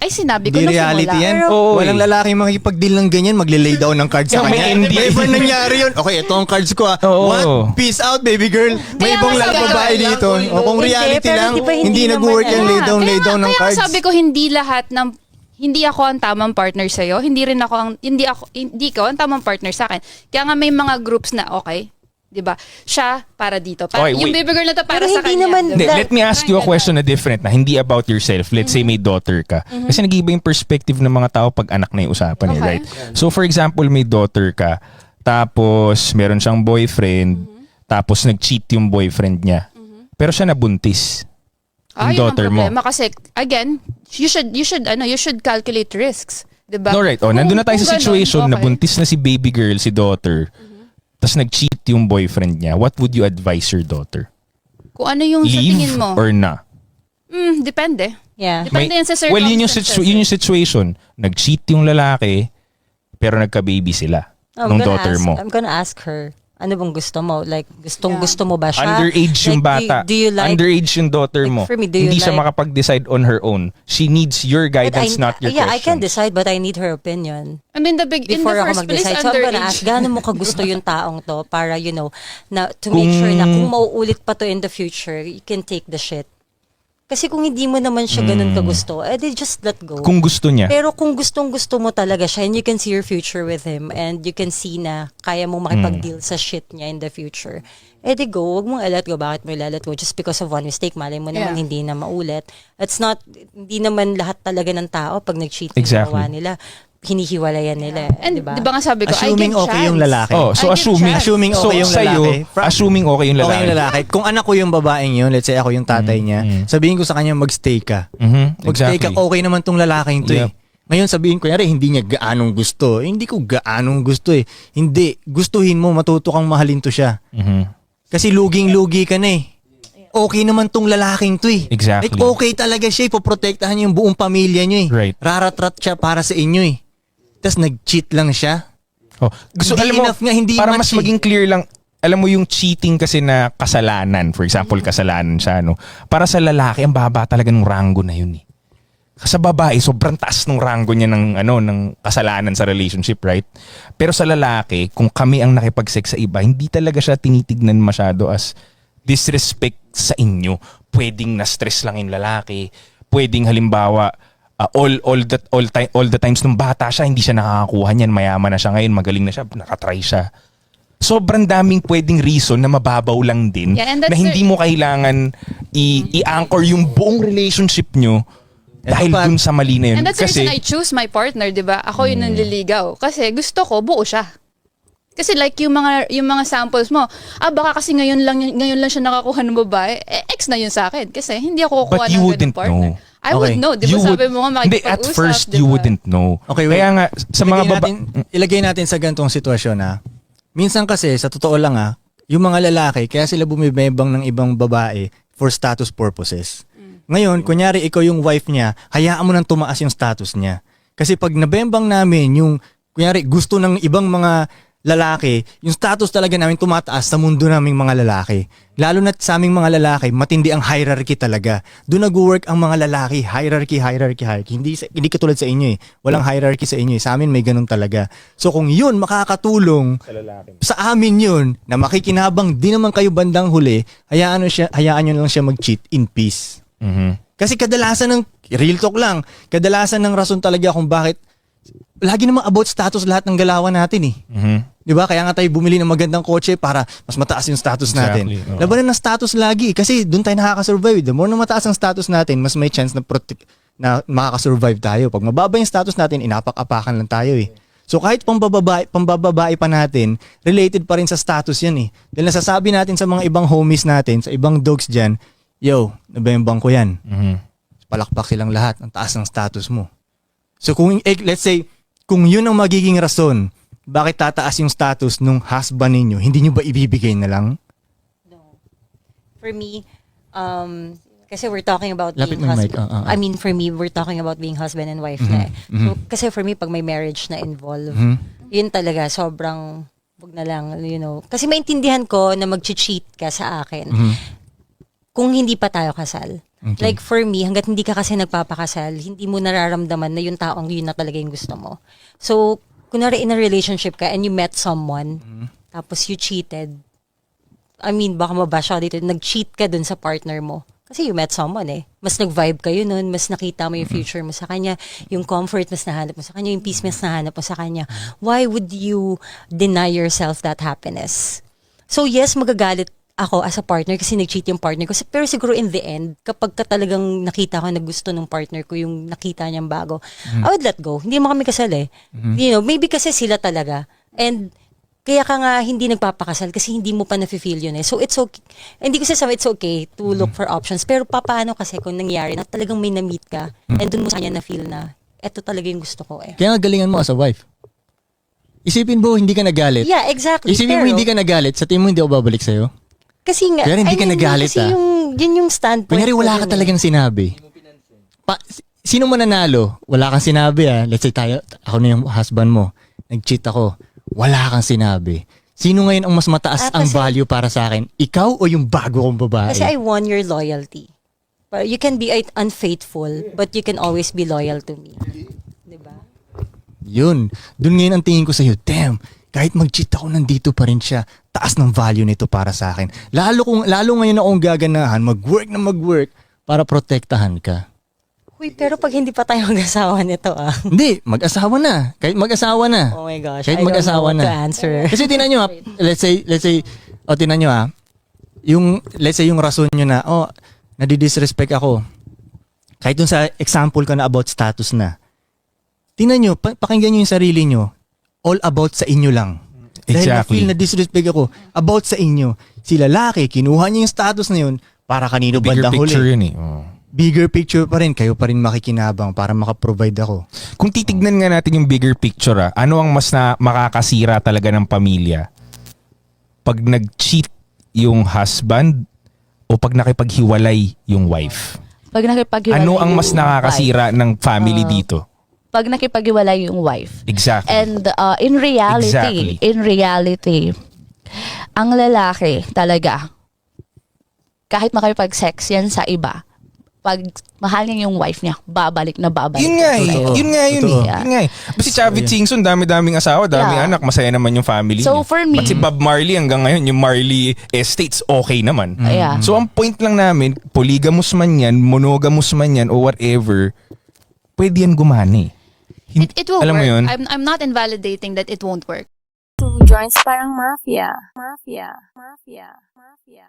Ay sinabi ko Di nung reality simula. yan. Oo, Walang lalaki makikipag-deal ng ganyan, magle-lay down ng cards sa May kanya. ending. May ibang nangyari yun. Okay, ito ang cards ko ah. Oo. What? Peace out, baby girl. May Kaya ibang nga sabi ko, babae dito. O kung Hindi, reality pero lang, di ba hindi hindi naman nag-work ano? yung lay down ng kaya cards. sabi ko hindi ako ang tamang partner sa iyo, hindi ko ang tamang partner sa akin. Kaya nga may mga groups na okay, 'di ba? Siya para dito. Okay, Yung wait. baby girl na to para Pero sa hindi kanya. naman- Hindi, diba? let me ask you a question na different na hindi about yourself. Let's say may daughter ka. Kasi nag-iiba yung perspective ng mga tao pag anak na yung usapan Okay. right? So for example, may daughter ka, tapos meron siyang boyfriend, tapos nag-cheat yung boyfriend niya. Pero siya nabuntis. Yung Yun ang daughter mo. problema kasi again, you should calculate risks, 'di ba? No, right. Oh, nandun na tayo Kung sa ganun, situation na okay. buntis na si baby girl, si daughter. Tapos nag-cheat yung boyfriend niya. What would you advise your daughter? Kung ano yung sa tingin Leave mo. or na? Depende. Yeah. Depende yan sa circumstances. Well, yun yung situation. Nag-cheat yung lalaki, pero nagka-baby sila. Nung daughter mo. I'm gonna ask her, ano bang gusto mo? Like, gusto mo ba siya? Underage yung Like, bata. Do you like... Underage yung daughter Like, mo. for me, do you Hindi siya like- makapag-decide on her own. She needs your But guidance, not your yeah, I can questions. decide, but I need her opinion. I mean, in the Before ako first place, mag-decide. So I'm gonna ask, underage. gaano mo kagusto yung taong to para, na to make sure na kung mauulit pa to in the future, you can take the shit. Kasi kung hindi mo naman siya ganun kagusto, they just let go. Kung gusto niya. Pero kung gustong-gusto mo talaga siya and you can see your future with him and you can see na kaya mo makipag-deal sa shit niya in the future, di go. Huwag mong let go. Bakit mo let go? Just because of one mistake, malay mo naman Yeah. hindi na maulit. Hindi naman lahat talaga ng tao pag nag-cheat yung Exactly. ginawa nila, hinihiwalayan nila. And Diba? di ba nga sabi ko, Assuming I give okay yung chance. lalaki. Oh, so I give assuming chance. Assuming okay yung sa'yo, lalaki. assuming okay yung lalaki. Okay yung lalaki. Kung anak ko yung babaeng yun, let's say ako yung tatay niya, sabihin ko sa kanya mag-stay ka. Mag-stay ka, okay naman tong lalaking to Yep. Ngayon sabihin ko, hindi niya gaanong gusto. Hindi ko gaanong gusto eh. Hindi. Gustuhin mo, matuto kang mahalin to siya. Kasi luging-lugi ka na eh. Okay naman tong lalaking to eh. Exactly. Like okay talaga siya eh. Poprotektahan niya yung buong pamilya niyo eh. Right. Raratrat siya para sa inyo eh. Tapos nag-cheat lang siya. Oh, gusto Hindi alam mo, enough nga, hindi para match mas eh. maging clear lang, alam mo yung cheating kasi na kasalanan, for example, kasalanan siya, no? Para sa lalaki, ang baba talaga ng rango na yun eh. Sa babae, sobrang taas ng rango niya ng kasalanan sa relationship, right? Pero sa lalaki, kung kami ang nakipag-sex sa iba, hindi talaga siya tinitignan masyado as disrespect sa inyo. Pwedeng na-stress lang yung lalaki. Pwedeng halimbawa, all the times nung bata siya, hindi siya nakakakuha niyan. Mayaman na siya ngayon, magaling na siya, nakatry siya. Sobrang daming pwedeng reason na mababaw lang din Yeah, and that's na hindi mo kailangan i-anchor yung buong relationship nyo dahil pa- dun sa mali na yun. And that's the Kasi, reason I choose my partner, 'di ba? Ako yung nanliligaw kasi gusto ko buo siya. Kasi like yung mga samples mo, baka kasi ngayon lang siya nakakuha ng babae, ex na yun sa akin kasi hindi ako kukuha But ng you ganung wouldn't partner. know. I would know, 'di ba? you Sabi would- mo nga Hindi, makikipag-usap, at first, 'di you ba? wouldn't know. Okay, wait. Kaya nga, sa mga Ilagay natin sa ganitong sitwasyon minsan kasi, sa totoo lang yung mga lalaki, kaya sila bumibebang ng ibang babae for status purposes. Ngayon, kunyari ikaw yung wife niya, hayaan mo nang tumaas yung status niya. Kasi pag nabembang namin yung, kunyari gusto ng ibang mga lalaki, yung status talaga namin tumataas sa mundo naming mga lalaki. Lalo na sa aming mga lalaki, matindi ang hierarchy talaga. Doon nag-work ang mga lalaki, hierarchy. Hindi katulad sa inyo eh. Walang hierarchy sa inyo eh. Sa amin may ganun talaga. So kung yun makakatulong sa amin yun, na makikinabang di naman kayo bandang huli, hayaan nyo lang siya mag-cheat in peace. Kasi kadalasan ng, real talk lang, kadalasan ng rason talaga kung bakit, lagi namang about status lahat ng galawan natin eh. Di ba? Kaya nga tayo bumili ng magandang kotse para mas mataas yung status natin. Exactly. Labanan ng status lagi kasi doon tayo nakaka-survive. The more na mataas ang status natin, mas may chance na makaka-survive tayo. Pag mababa yung status natin, inapak-apakan lang tayo eh. So kahit pambababae pa natin, related pa rin sa status yan eh. Dahil nasasabi natin sa mga ibang homies natin, sa ibang dogs dyan, yo, nabembang ko yan. Palakpak silang lahat, ang taas ng status mo. So kung, let's say, kung yun ang magiging rason, bakit tataas yung status nung husband ninyo, hindi nyo ba ibibigay na lang? No. For me, kasi we're talking about Lapit being mo yung mic. husband. I mean, for me, we're talking about being husband and wife na eh. So, kasi for me, pag may marriage na involved, yun talaga, sobrang, wag na lang, Kasi maintindihan ko na mag-cheat ka sa akin kung hindi pa tayo kasal. Okay. Like for me, hanggat hindi ka kasi nagpapakasal, hindi mo nararamdaman na yung taong yun na talaga yung gusto mo. So, kunwari in a relationship ka and you met someone, tapos you cheated, I mean, baka mabash ako dito, nag-cheat ka dun sa partner mo. Kasi you met someone eh. Mas nag-vibe kayo nun, mas nakita mo yung future mo sa kanya, yung comfort mas nahanap mo sa kanya, yung peace mas nahanap mo sa kanya. Why would you deny yourself that happiness? So yes, magagalit ako as a partner kasi nag-cheat yung partner ko. Pero siguro in the end, kapag ka talagang nakita ko na gusto ng partner ko, yung nakita niyang bago, I would let go. Hindi mo kami kasal eh. You know, maybe kasi sila talaga. And kaya ka nga hindi nagpapakasal kasi hindi mo pa nafe-feel yun eh. So it's okay. Hindi ko sasabi it's okay to look for options. Pero paano kasi kung nangyari na talagang may na-meet ka and dun mo sa kanya na-feel na eto talaga yung gusto ko eh. Kaya nga galingan mo as a wife. Isipin mo, hindi ka nagalit. Yeah, exactly. Isipin mo, hindi ka nagalit. Sa tingin mo, hindi ako babalik sa'yo. Kasi nga, Kaya hindi ka nagalit, kasi yun yung standpoint. Kunyari, ko wala ka dun eh. talagang sinabi. Sino mananalo? Wala kang sinabi Let's say ako na yung husband mo. Nag-cheat ako. Wala kang sinabi. Sino ngayon ang mas mataas ang Kasi- value para sa akin? Ikaw o yung bago kong babae? Kasi I won your loyalty. But you can be unfaithful, but you can always be loyal to me. Diba? Yun. Doon ngayon ang tingin ko sa'yo, damn, kahit mag-cheat ako, nandito pa rin siya. Taas ng value nito para sa akin. Lalo ngayon akong gaganahan, mag-work para protektahan ka. Uy, pero pag hindi pa tayo mag-asawa nito Hindi, mag-asawa na. Kahit mag-asawa na. Oh my gosh, Kahit I don't mag-asawa know what na. to answer. Kasi tinan nyo let's say, tinan nyo let's say yung rason nyo na, nadidisrespect ako. Kahit dun sa example ko na about status na. Tinan nyo, pakinggan nyo yung sarili nyo. All about sa inyo lang. Dahil Exactly. na-feel na disrespect ako, about sa inyo. Si lalaki, kinuha niya yung status na yun para kanino Bigger bandang picture huli. yun eh. Oh. Bigger picture pa rin, kayo pa rin makikinabang para makaprovide ako. Kung titignan nga natin yung bigger picture, ano ang mas makakasira talaga ng pamilya? Pag nag-cheat yung husband o pag nakipaghiwalay yung wife? Pag nakipaghiwalay Ano ang yung mas nakakasira ng family dito? Pag nakipaghiwalay yung wife. Exactly. And in Exactly. reality, ang lalaki talaga, kahit makipag-sex yan sa iba, pag mahal niya yung wife niya, babalik na babalik. Yun nga eh. Totoo. Yun nga yun Totoo. eh. Yun nga eh. But si Chavit Singson, dami-daming asawa, daming Yeah. anak, masaya naman yung family So, niya. for me- But si Bob Marley hanggang ngayon, yung Marley Estates, okay naman. Yeah. So ang point lang namin, polygamous man yan, monogamous man yan, o whatever, pwede yan gumana eh. It will Alam mo work. yun? I'm not invalidating that it won't work. Joins parang mafia. Mafia. Mafia. Mafia.